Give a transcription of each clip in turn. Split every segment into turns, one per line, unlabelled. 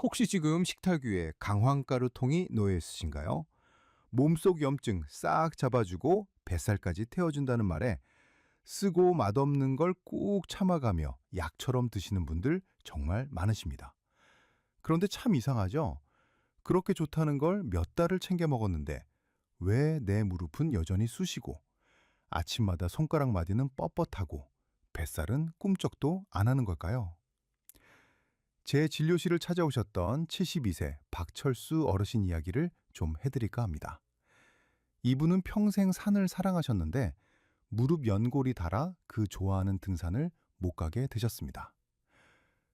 혹시 지금 식탁 위에 강황가루 통이 놓여 있으신가요? 몸속 염증 싹 잡아주고 뱃살까지 태워준다는 말에 쓰고 맛없는 걸 꾹 참아가며 약처럼 드시는 분들 정말 많으십니다. 그런데 참 이상하죠? 그렇게 좋다는 걸 몇 달을 챙겨 먹었는데 왜 내 무릎은 여전히 쑤시고 아침마다 손가락 마디는 뻣뻣하고 뱃살은 꿈쩍도 안 하는 걸까요? 제 진료실을 찾아오셨던 72세 박철수 어르신 이야기를 좀 해드릴까 합니다. 이분은 평생 산을 사랑하셨는데 무릎 연골이 닳아 그 좋아하는 등산을 못 가게 되셨습니다.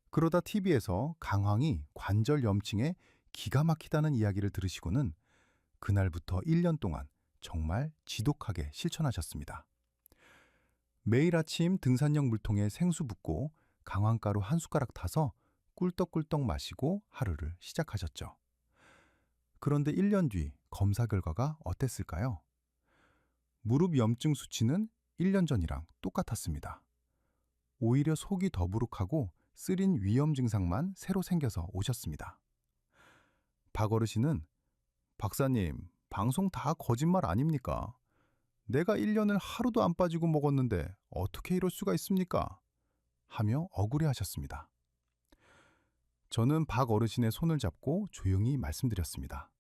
그러다 TV에서 강황이 관절 염증에 기가 막히다는 이야기를 들으시고는 그날부터 1년 동안 정말 지독하게 실천하셨습니다. 매일 아침 등산용 물통에 생수 붓고 강황가루 한 숟가락 타서 꿀떡꿀떡 마시고 하루를 시작하셨죠. 그런데 1년 뒤 검사 결과가 어땠을까요? 무릎 염증 수치는 1년 전이랑 똑같았습니다. 오히려 속이 더부룩하고 쓰린 위염 증상만 새로 생겨서 오셨습니다. 박 어르신은 박사님, 방송 다 거짓말 아닙니까? 내가 1년을 하루도 안 빠지고 먹었는데 어떻게 이럴 수가 있습니까? 하며 억울해하셨습니다. 저는 박 어르신의 손을 잡고 조용히 말씀드렸습니다.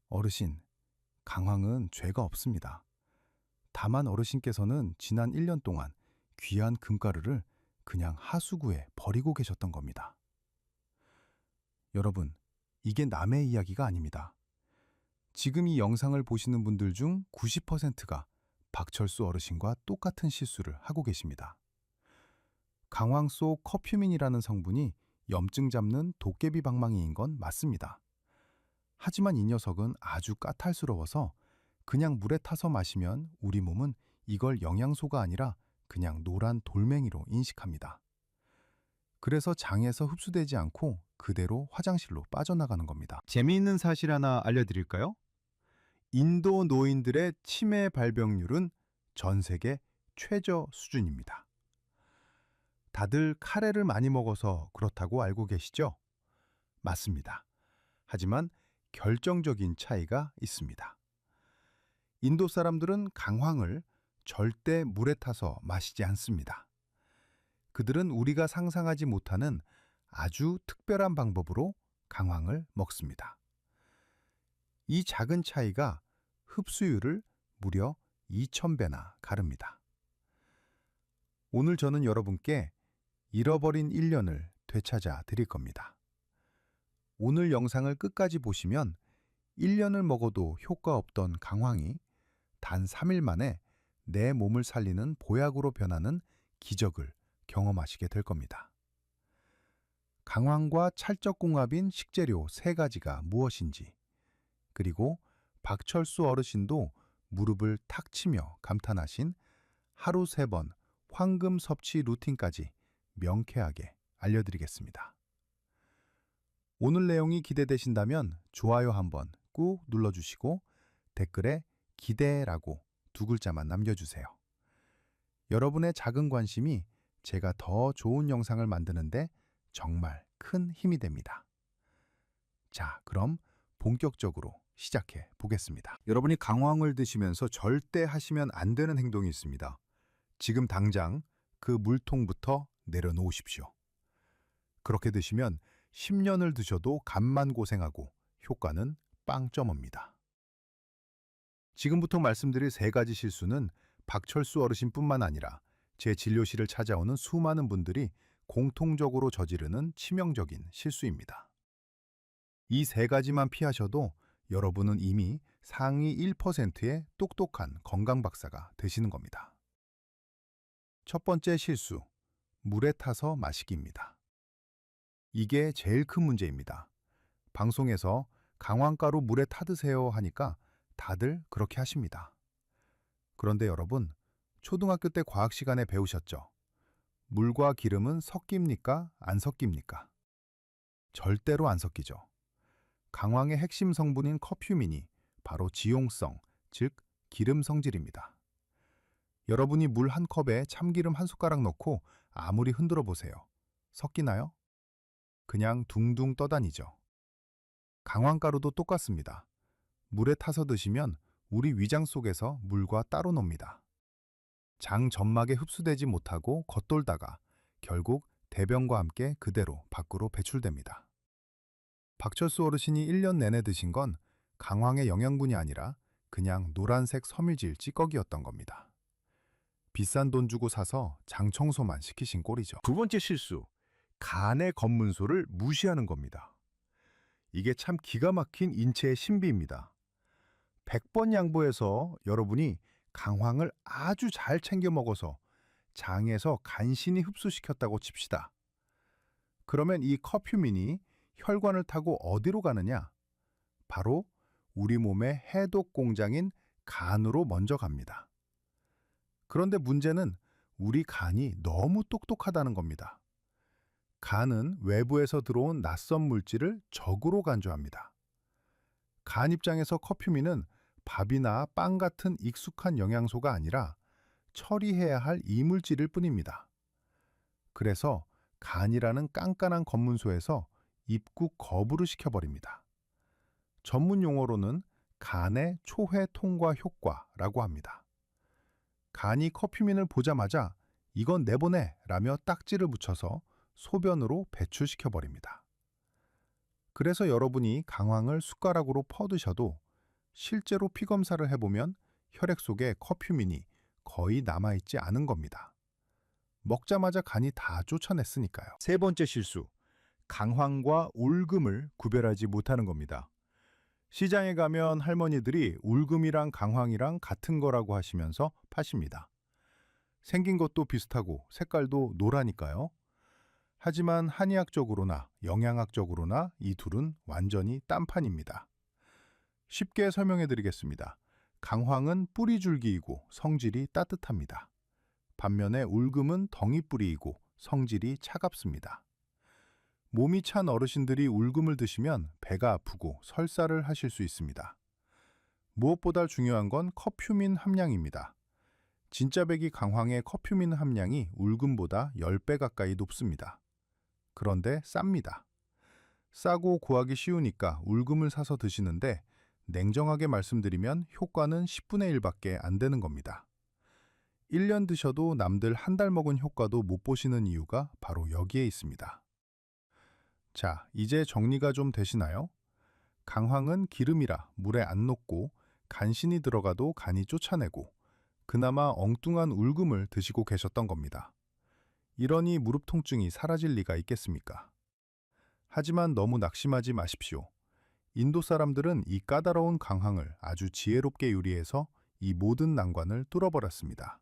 어르신, 강황은 죄가 없습니다. 다만 어르신께서는 지난 1년 동안 귀한 금가루를 그냥 하수구에 버리고 계셨던 겁니다. 여러분, 이게 남의 이야기가 아닙니다. 지금 이 영상을 보시는 분들 중 90%가 박철수 어르신과 똑같은 실수를 하고 계십니다. 강황 속 커큐민이라는 성분이 염증 잡는 도깨비 방망이인 건 맞습니다. 하지만 이 녀석은 아주 까탈스러워서 그냥 물에 타서 마시면 우리 몸은 이걸 영양소가 아니라 그냥 노란 돌멩이로 인식합니다. 그래서 장에서 흡수되지 않고 그대로 화장실로 빠져나가는 겁니다. 재미있는 사실 하나 알려드릴까요? 인도 노인들의 치매 발병률은 전 세계 최저 수준입니다. 다들 카레를 많이 먹어서 그렇다고 알고 계시죠? 맞습니다. 하지만 결정적인 차이가 있습니다. 인도 사람들은 강황을 절대 물에 타서 마시지 않습니다. 그들은 우리가 상상하지 못하는 아주 특별한 방법으로 강황을 먹습니다. 이 작은 차이가 흡수율을 무려 2000배나 가릅니다. 오늘 저는 여러분께 잃어버린 1년을 되찾아 드릴 겁니다. 오늘 영상을 끝까지 보시면 1년을 먹어도 효과 없던 강황이 단 3일 만에 내 몸을 살리는 보약으로 변하는 기적을 경험하시게 될 겁니다. 강황과 찰떡궁합인 식재료 3가지가 무엇인지, 그리고 박철수 어르신도 무릎을 탁 치며 감탄하신 하루 3번 황금 섭취 루틴까지 명쾌하게 알려드리겠습니다. 오늘 내용이 기대되신다면 좋아요 한번 꾹 눌러주시고 댓글에 기대라고 2글자만 남겨주세요. 여러분의 작은 관심이 제가 더 좋은 영상을 만드는데 정말 큰 힘이 됩니다. 자, 그럼 본격적으로 시작해 보겠습니다. 여러분이 강황을 드시면서 절대 하시면 안 되는 행동이 있습니다. 지금 당장 그 물통부터 내려놓으십시오. 그렇게 드시면 10년을 드셔도 간만 고생하고 효과는 빵점입니다. 지금부터 말씀드릴 3가지 실수는 박철수 어르신뿐만 아니라 제 진료실을 찾아오는 수많은 분들이 공통적으로 저지르는 치명적인 실수입니다. 이 3가지만 피하셔도 여러분은 이미 상위 1%의 똑똑한 건강 박사가 되시는 겁니다. 첫 번째 실수, 물에 타서 마시기입니다. 이게 제일 큰 문제입니다. 방송에서 강황가루 물에 타드세요 하니까 다들 그렇게 하십니다. 그런데 여러분, 초등학교 때 과학 시간에 배우셨죠? 물과 기름은 섞입니까? 안 섞입니까? 절대로 안 섞이죠. 강황의 핵심 성분인 커큐민이 바로 지용성, 즉 기름 성질입니다. 여러분이 물 한 컵에 참기름 한 숟가락 넣고 아무리 흔들어 보세요. 섞이나요? 그냥 둥둥 떠다니죠. 강황가루도 똑같습니다. 물에 타서 드시면 우리 위장 속에서 물과 따로 놉니다. 장 점막에 흡수되지 못하고 겉돌다가 결국 대변과 함께 그대로 밖으로 배출됩니다. 박철수 어르신이 1년 내내 드신 건 강황의 영양분이 아니라 그냥 노란색 섬유질 찌꺼기였던 겁니다. 비싼 돈 주고 사서 장 청소만 시키신 꼴이죠.
두 번째 실수, 간의 검문소를 무시하는 겁니다. 이게 참 기가 막힌 인체의 신비입니다. 100번 양보해서 여러분이 강황을 아주 잘 챙겨 먹어서 장에서 간신히 흡수시켰다고 칩시다. 그러면 이 커큐민이 혈관을 타고 어디로 가느냐? 바로 우리 몸의 해독 공장인 간으로 먼저 갑니다. 그런데 문제는 우리 간이 너무 똑똑하다는 겁니다. 간은 외부에서 들어온 낯선 물질을 적으로 간주합니다. 간 입장에서 커큐민은 밥이나 빵 같은 익숙한 영양소가 아니라 처리해야 할 이물질일 뿐입니다. 그래서 간이라는 깐깐한 검문소에서 입국 거부를 시켜버립니다. 전문 용어로는 간의 초회 통과 효과라고 합니다. 간이 커큐민을 보자마자 이건 내보내 라며 딱지를 붙여서 소변으로 배출시켜버립니다. 그래서 여러분이 강황을 숟가락으로 퍼드셔도 실제로 피검사를 해보면 혈액 속에 커큐민이 거의 남아있지 않은 겁니다. 먹자마자 간이 다 쫓아냈으니까요. 세 번째 실수, 강황과 울금을 구별하지 못하는 겁니다. 시장에 가면 할머니들이 울금이랑 강황이랑 같은 거라고 하시면서 파십니다. 생긴 것도 비슷하고 색깔도 노라니까요. 하지만 한의학적으로나 영양학적으로나 이 둘은 완전히 딴판입니다. 쉽게 설명해 드리겠습니다. 강황은 뿌리줄기이고 성질이 따뜻합니다. 반면에 울금은 덩이뿌리이고 성질이 차갑습니다. 몸이 찬 어르신들이 울금을 드시면 배가 아프고 설사를 하실 수 있습니다. 무엇보다 중요한 건 커큐민 함량입니다. 진짜배기 강황의 커큐민 함량이 울금보다 10배 가까이 높습니다. 그런데 쌉니다. 싸고 구하기 쉬우니까 울금을 사서 드시는데 냉정하게 말씀드리면 효과는 10분의 1밖에 안 되는 겁니다. 1년 드셔도 남들 한 달 먹은 효과도 못 보시는 이유가 바로 여기에 있습니다. 자, 이제 정리가 좀 되시나요? 강황은 기름이라 물에 안 녹고 간신히 들어가도 간이 쫓아내고 그나마 엉뚱한 울금을 드시고 계셨던 겁니다. 이러니 무릎 통증이 사라질 리가 있겠습니까? 하지만 너무 낙심하지 마십시오. 인도 사람들은 이 까다로운 강황을 아주 지혜롭게 요리해서 이 모든 난관을 뚫어버렸습니다.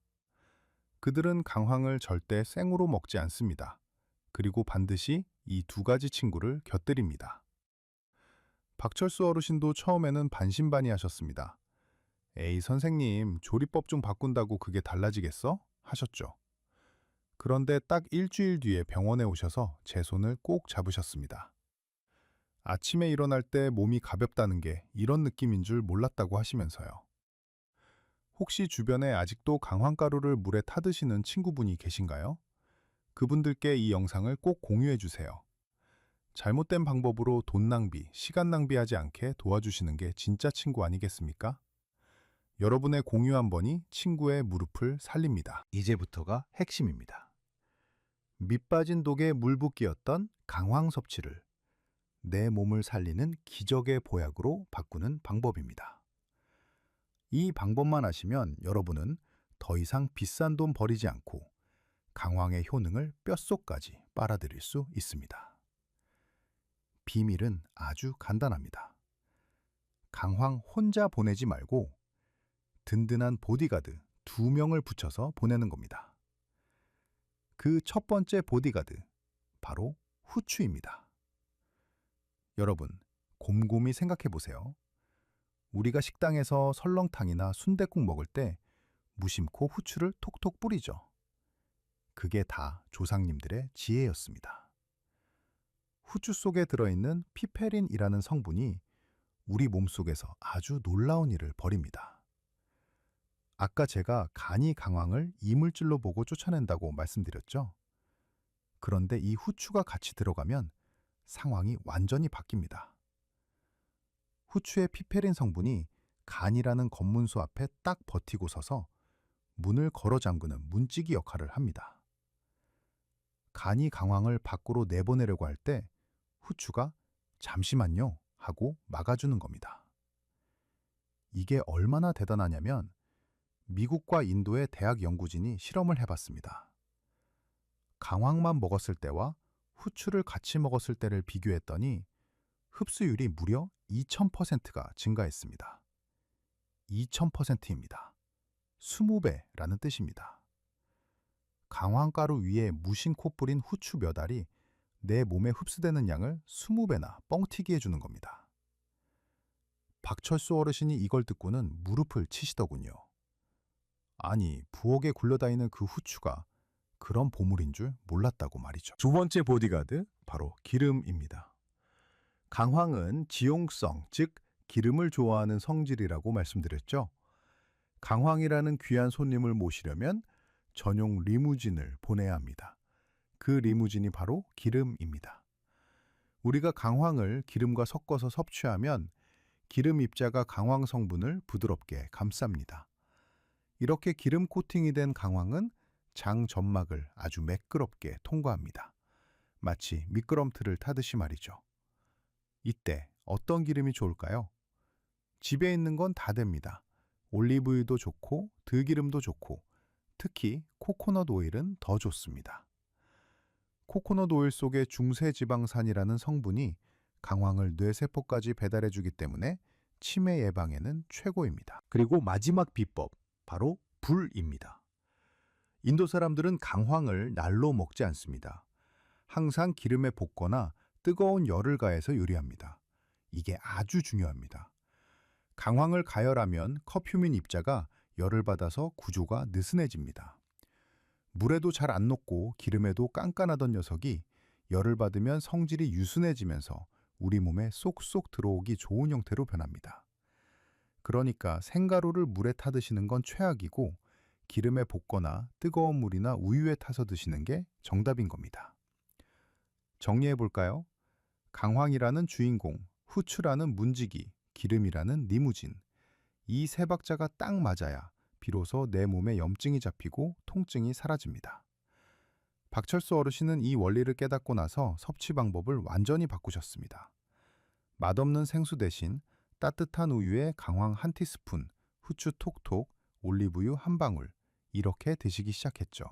그들은 강황을 절대 생으로 먹지 않습니다. 그리고 반드시 이 두 가지 친구를 곁들입니다. 박철수 어르신도 처음에는 반신반의하셨습니다. 에이 선생님, 조리법 좀 바꾼다고 그게 달라지겠어? 하셨죠. 그런데 딱 일주일 뒤에 병원에 오셔서 제 손을 꼭 잡으셨습니다. 아침에 일어날 때 몸이 가볍다는 게 이런 느낌인 줄 몰랐다고 하시면서요. 혹시 주변에 아직도 강황가루를 물에 타드시는 친구분이 계신가요? 그분들께 이 영상을 꼭 공유해 주세요. 잘못된 방법으로 돈 낭비, 시간 낭비하지 않게 도와주시는 게 진짜 친구 아니겠습니까? 여러분의 공유 한 번이 친구의 무릎을 살립니다. 이제부터가 핵심입니다. 밑 빠진 독에 물 붓기였던 강황 섭취를 내 몸을 살리는 기적의 보약으로 바꾸는 방법입니다. 이 방법만 아시면 여러분은 더 이상 비싼 돈 버리지 않고 강황의 효능을 뼛속까지 빨아들일 수 있습니다. 비밀은 아주 간단합니다. 강황 혼자 보내지 말고 든든한 보디가드 2명을 붙여서 보내는 겁니다. 그 첫 번째 보디가드, 바로 후추입니다. 여러분, 곰곰이 생각해 보세요. 우리가 식당에서 설렁탕이나 순댓국 먹을 때 무심코 후추를 톡톡 뿌리죠. 그게 다 조상님들의 지혜였습니다. 후추 속에 들어있는 피페린이라는 성분이 우리 몸속에서 아주 놀라운 일을 벌입니다. 아까 제가 간이 강황을 이물질로 보고 쫓아낸다고 말씀드렸죠? 그런데 이 후추가 같이 들어가면 상황이 완전히 바뀝니다. 후추의 피페린 성분이 간이라는 검문소 앞에 딱 버티고 서서 문을 걸어 잠그는 문지기 역할을 합니다. 간이 강황을 밖으로 내보내려고 할 때 후추가 잠시만요 하고 막아주는 겁니다. 이게 얼마나 대단하냐면 미국과 인도의 대학 연구진이 실험을 해봤습니다. 강황만 먹었을 때와 후추를 같이 먹었을 때를 비교했더니 흡수율이 무려 2000%가 증가했습니다. 2000%입니다. 20배라는 뜻입니다. 강황가루 위에 무심코 뿌린 후추 몇 알이 내 몸에 흡수되는 양을 20배나 뻥튀기 해주는 겁니다. 박철수 어르신이 이걸 듣고는 무릎을 치시더군요. 아니, 부엌에 굴러다니는 그 후추가 그런 보물인 줄 몰랐다고 말이죠. 두 번째 보디가드, 바로 기름입니다. 강황은 지용성, 즉 기름을 좋아하는 성질이라고 말씀드렸죠. 강황이라는 귀한 손님을 모시려면 전용 리무진을 보내야 합니다. 그 리무진이 바로 기름입니다. 우리가 강황을 기름과 섞어서 섭취하면 기름 입자가 강황 성분을 부드럽게 감쌉니다. 이렇게 기름 코팅이 된 강황은 장 점막을 아주 매끄럽게 통과합니다. 마치 미끄럼틀을 타듯이 말이죠. 이때 어떤 기름이 좋을까요? 집에 있는 건 다 됩니다. 올리브유도 좋고 들기름도 좋고 특히 코코넛 오일은 더 좋습니다. 코코넛 오일 속의 중세지방산이라는 성분이 강황을 뇌세포까지 배달해주기 때문에 치매 예방에는 최고입니다. 그리고 마지막 비법, 바로 불입니다. 인도 사람들은 강황을 날로 먹지 않습니다. 항상 기름에 볶거나 뜨거운 열을 가해서 요리합니다. 이게 아주 중요합니다. 강황을 가열하면 커큐민 입자가 열을 받아서 구조가 느슨해집니다. 물에도 잘 안 녹고 기름에도 깐깐하던 녀석이 열을 받으면 성질이 유순해지면서 우리 몸에 쏙쏙 들어오기 좋은 형태로 변합니다. 그러니까 생가루를 물에 타 드시는 건 최악이고 기름에 볶거나 뜨거운 물이나 우유에 타서 드시는 게 정답인 겁니다. 정리해 볼까요? 강황이라는 주인공, 후추라는 문지기, 기름이라는 리무진. 이 세 박자가 딱 맞아야 비로소 내 몸에 염증이 잡히고 통증이 사라집니다. 박철수 어르신은 이 원리를 깨닫고 나서 섭취 방법을 완전히 바꾸셨습니다. 맛없는 생수 대신 따뜻한 우유에 강황 한 티스푼, 후추 톡톡, 올리브유 한 방울 이렇게 드시기 시작했죠.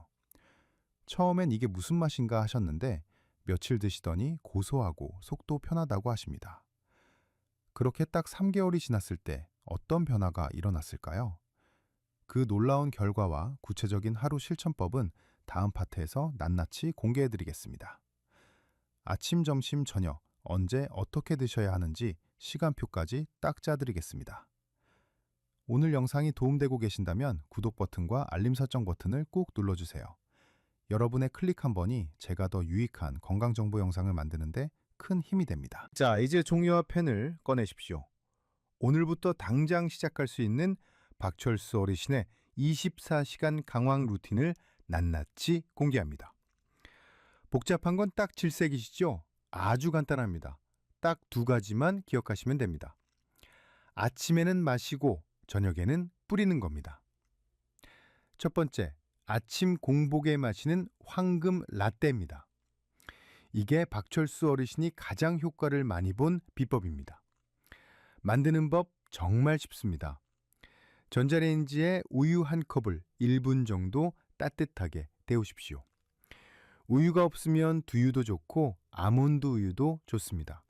처음엔 이게 무슨 맛인가 하셨는데 며칠 드시더니 고소하고 속도 편하다고 하십니다. 그렇게 딱 3개월이 지났을 때 어떤 변화가 일어났을까요? 그 놀라운 결과와 구체적인 하루 실천법은 다음 파트에서 낱낱이 공개해드리겠습니다. 아침, 점심, 저녁 언제 어떻게 드셔야 하는지 시간표까지 딱 짜드리겠습니다. 오늘 영상이 도움되고 계신다면 구독 버튼과 알림 설정 버튼을 꾹 눌러주세요. 여러분의 클릭 한 번이 제가 더 유익한 건강정보 영상을 만드는데 큰 힘이 됩니다. 자, 이제 종이와 펜을 꺼내십시오. 오늘부터 당장 시작할 수 있는 박철수 어르신의 24시간 강황 루틴을 낱낱이 공개합니다. 복잡한 건 딱 질색이시죠? 아주 간단합니다. 딱 2가지만 기억하시면 됩니다. 아침에는 마시고 저녁에는 뿌리는 겁니다. 첫 번째, 아침 공복에 마시는 황금 라떼입니다. 이게 박철수 어르신이 가장 효과를 많이 본 비법입니다. 만드는 법 정말 쉽습니다. 전자레인지에 우유 한 컵을 1분 정도 따뜻하게 데우십시오. 우유가 없으면 두유도 좋고 아몬드 우유도 좋습니다.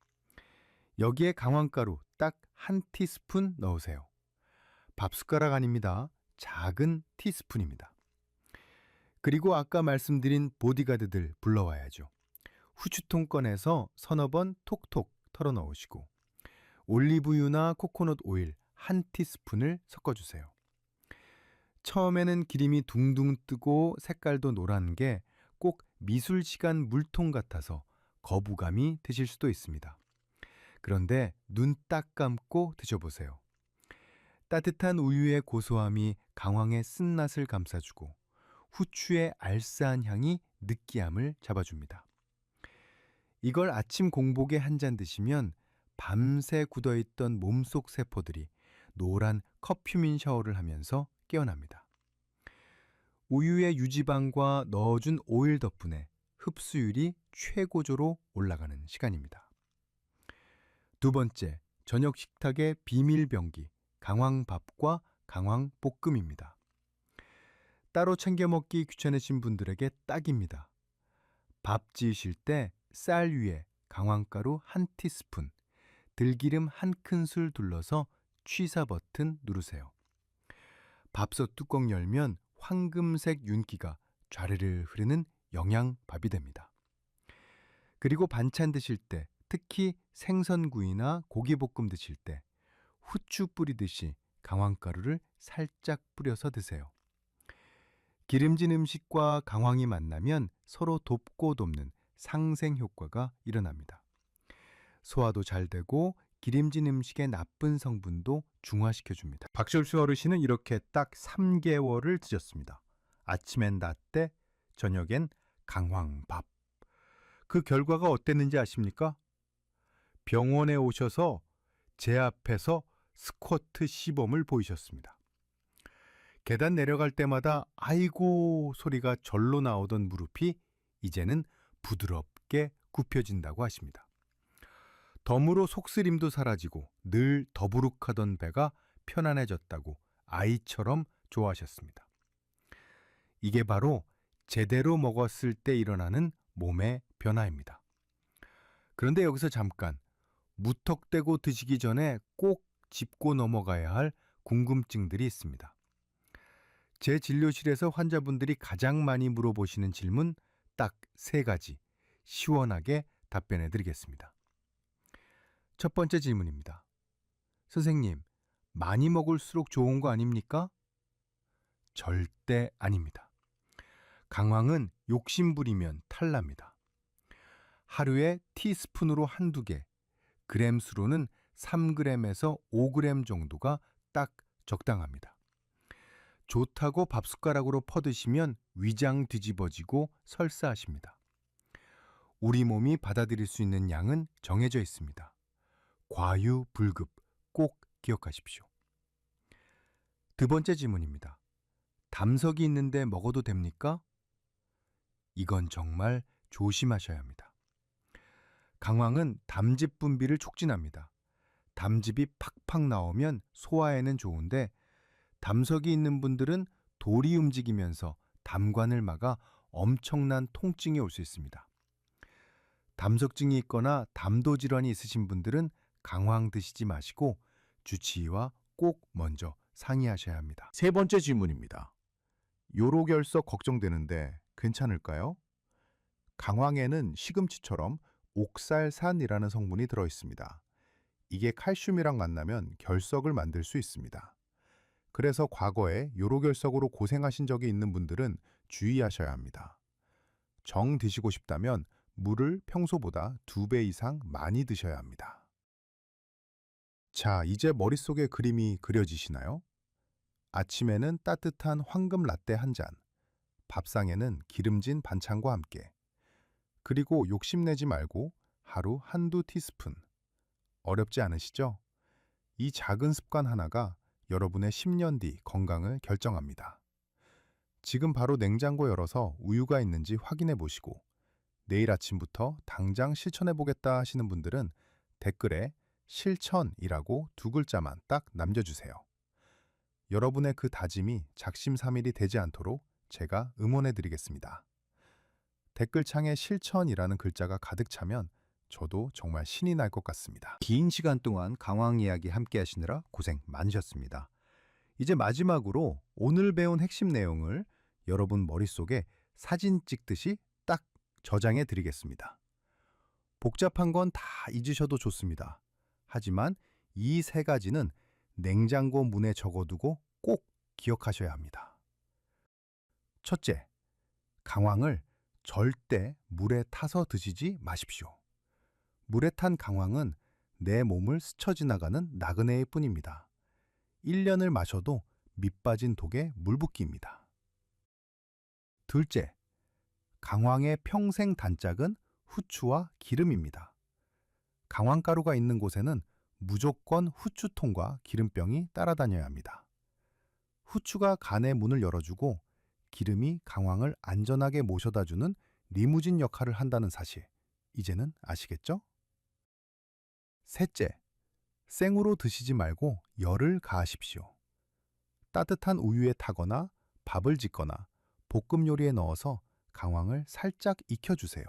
여기에 강황가루 딱 한 티스푼 넣으세요. 밥숟가락 아닙니다. 작은 티스푼입니다. 그리고 아까 말씀드린 보디가드들 불러와야죠. 후추통 꺼내서 서너 번 톡톡 털어 넣으시고 올리브유나 코코넛 오일 한 티스푼을 섞어주세요. 처음에는 기름이 둥둥 뜨고 색깔도 노란 게 꼭 미술시간 물통 같아서 거부감이 드실 수도 있습니다. 그런데 눈 딱 감고 드셔보세요. 따뜻한 우유의 고소함이 강황의 쓴맛을 감싸주고 후추의 알싸한 향이 느끼함을 잡아줍니다.
이걸 아침 공복에 한 잔 드시면 밤새 굳어있던 몸속 세포들이 노란 커큐민 샤워를 하면서 깨어납니다. 우유의 유지방과 넣어준 오일 덕분에 흡수율이 최고조로 올라가는 시간입니다. 두 번째, 저녁 식탁의 비밀 병기, 강황밥과 강황볶음입니다. 따로 챙겨 먹기 귀찮으신 분들에게 딱입니다. 밥 지으실 때 쌀 위에 강황가루 1티스푼, 들기름 1큰술 둘러서 취사 버튼 누르세요. 밥솥 뚜껑 열면 황금색 윤기가 좌르르 흐르는 영양밥이 됩니다. 그리고 반찬 드실 때, 특히 생선구이나 고기볶음 드실 때 후추 뿌리듯이 강황가루를 살짝 뿌려서 드세요. 기름진 음식과 강황이 만나면 서로 돕고 돕는 상생 효과가 일어납니다. 소화도 잘 되고 기름진 음식의 나쁜 성분도 중화시켜줍니다. 박철수 어르신은 이렇게 딱 3개월을 드셨습니다. 아침엔 라떼, 저녁엔 강황밥. 그 결과가 어땠는지 아십니까? 병원에 오셔서 제 앞에서 스쿼트 시범을 보이셨습니다. 계단 내려갈 때마다 아이고 소리가 절로 나오던 무릎이 이제는 부드럽게 굽혀진다고 하십니다. 덤으로 속쓰림도 사라지고 늘 더부룩하던 배가 편안해졌다고 아이처럼 좋아하셨습니다. 이게 바로 제대로 먹었을 때 일어나는 몸의 변화입니다. 그런데 여기서 잠깐, 무턱대고 드시기 전에 꼭 짚고 넘어가야 할 궁금증들이 있습니다. 제 진료실에서 환자분들이 가장 많이 물어보시는 질문 딱 3가지 시원하게 답변해 드리겠습니다. 첫 번째 질문입니다. 선생님, 많이 먹을수록 좋은 거 아닙니까? 절대 아닙니다. 강황은 욕심부리면 탈납니다. 하루에 티스푼으로 1~2개, 그램수로는 3g에서 5g 정도가 딱 적당합니다. 좋다고 밥숟가락으로 퍼드시면 위장 뒤집어지고 설사하십니다. 우리 몸이 받아들일 수 있는 양은 정해져 있습니다. 과유불급 꼭 기억하십시오. 두 번째 질문입니다. 담석이 있는데 먹어도 됩니까? 이건 정말 조심하셔야 합니다. 강황은 담즙 분비를 촉진합니다. 담즙이 팍팍 나오면 소화에는 좋은데 담석이 있는 분들은 돌이 움직이면서 담관을 막아 엄청난 통증이 올 수 있습니다. 담석증이 있거나 담도 질환이 있으신 분들은 강황 드시지 마시고 주치의와 꼭 먼저 상의하셔야 합니다.
세 번째 질문입니다. 요로결석 걱정되는데 괜찮을까요? 강황에는 시금치처럼 옥살산이라는 성분이 들어 있습니다. 이게 칼슘이랑 만나면 결석을 만들 수 있습니다. 그래서 과거에 요로결석으로 고생하신 적이 있는 분들은 주의하셔야 합니다. 정 드시고 싶다면 물을 평소보다 2배 이상 많이 드셔야 합니다. 자, 이제 머릿속에 그림이 그려지시나요? 아침에는 따뜻한 황금 라떼 한 잔, 밥상에는 기름진 반찬과 함께, 그리고 욕심내지 말고 하루 1~2티스푼. 어렵지 않으시죠? 이 작은 습관 하나가 여러분의 10년 뒤 건강을 결정합니다. 지금 바로 냉장고 열어서 우유가 있는지 확인해 보시고 내일 아침부터 당장 실천해 보겠다 하시는 분들은 댓글에 실천이라고 2글자만 딱 남겨주세요. 여러분의 그 다짐이 작심삼일이 되지 않도록 제가 응원해 드리겠습니다. 댓글창에 실천이라는 글자가 가득 차면 저도 정말 신이 날 것 같습니다. 긴 시간 동안 강황 이야기 함께 하시느라 고생 많으셨습니다. 이제 마지막으로 오늘 배운 핵심 내용을 여러분 머릿속에 사진 찍듯이 딱 저장해 드리겠습니다. 복잡한 건 다 잊으셔도 좋습니다. 하지만 이 3가지는 냉장고 문에 적어두고 꼭 기억하셔야 합니다. 첫째, 강황을 절대 물에 타서 드시지 마십시오. 물에 탄 강황은 내 몸을 스쳐 지나가는 나그네일 뿐입니다. 1년을 마셔도 밑 빠진 독에 물붓기입니다. 둘째, 강황의 평생 단짝은 후추와 기름입니다. 강황가루가 있는 곳에는 무조건 후추통과 기름병이 따라다녀야 합니다. 후추가 간의 문을 열어주고 기름이 강황을 안전하게 모셔다주는 리무진 역할을 한다는 사실, 이제는 아시겠죠? 셋째, 생으로 드시지 말고 열을 가하십시오. 따뜻한 우유에 타거나 밥을 짓거나 볶음 요리에 넣어서 강황을 살짝 익혀주세요.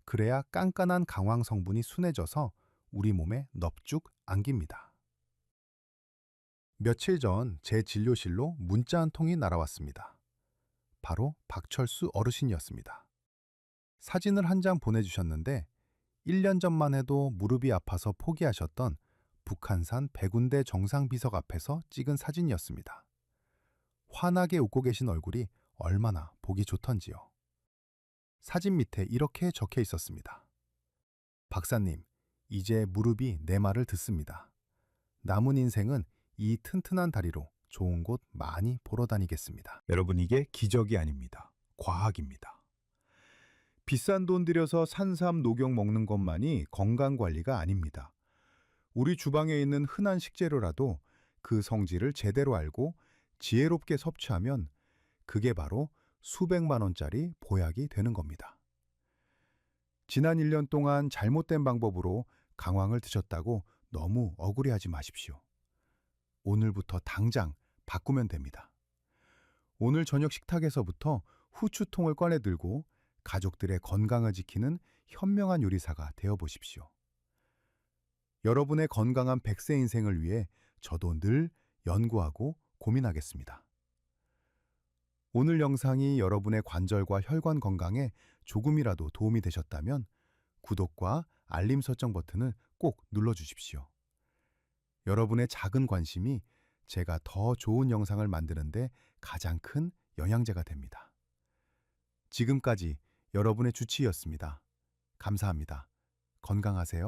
그래야 깐깐한 강황 성분이 순해져서 우리 몸에 넙죽 안깁니다. 며칠 전 제 진료실로 문자 한 통이 날아왔습니다. 바로 박철수 어르신이었습니다. 사진을 한 장 보내주셨는데 1년 전만 해도 무릎이 아파서 포기하셨던 북한산 백운대 정상비석 앞에서 찍은 사진이었습니다. 환하게 웃고 계신 얼굴이 얼마나 보기 좋던지요. 사진 밑에 이렇게 적혀 있었습니다. 박사님, 이제 무릎이 내 말을 듣습니다. 남은 인생은 이 튼튼한 다리로 좋은 곳 많이 보러 다니겠습니다.
여러분, 이게 기적이 아닙니다. 과학입니다. 비싼 돈 들여서 산삼 녹용 먹는 것만이 건강관리가 아닙니다. 우리 주방에 있는 흔한 식재료라도 그 성질을 제대로 알고 지혜롭게 섭취하면 그게 바로 수백만 원짜리 보약이 되는 겁니다. 지난 1년 동안 잘못된 방법으로 강황을 드셨다고 너무 억울해하지 마십시오. 오늘부터 당장 바꾸면 됩니다. 오늘 저녁 식탁에서부터 후추통을 꺼내 들고 가족들의 건강을 지키는 현명한 요리사가 되어보십시오. 여러분의 건강한 100세 인생을 위해 저도 늘 연구하고 고민하겠습니다. 오늘 영상이 여러분의 관절과 혈관 건강에 조금이라도 도움이 되셨다면 구독과 알림 설정 버튼을 꼭 눌러주십시오. 여러분의 작은 관심이 제가 더 좋은 영상을 만드는데 가장 큰 영양제가 됩니다. 지금까지 여러분의 주치의였습니다. 감사합니다. 건강하세요.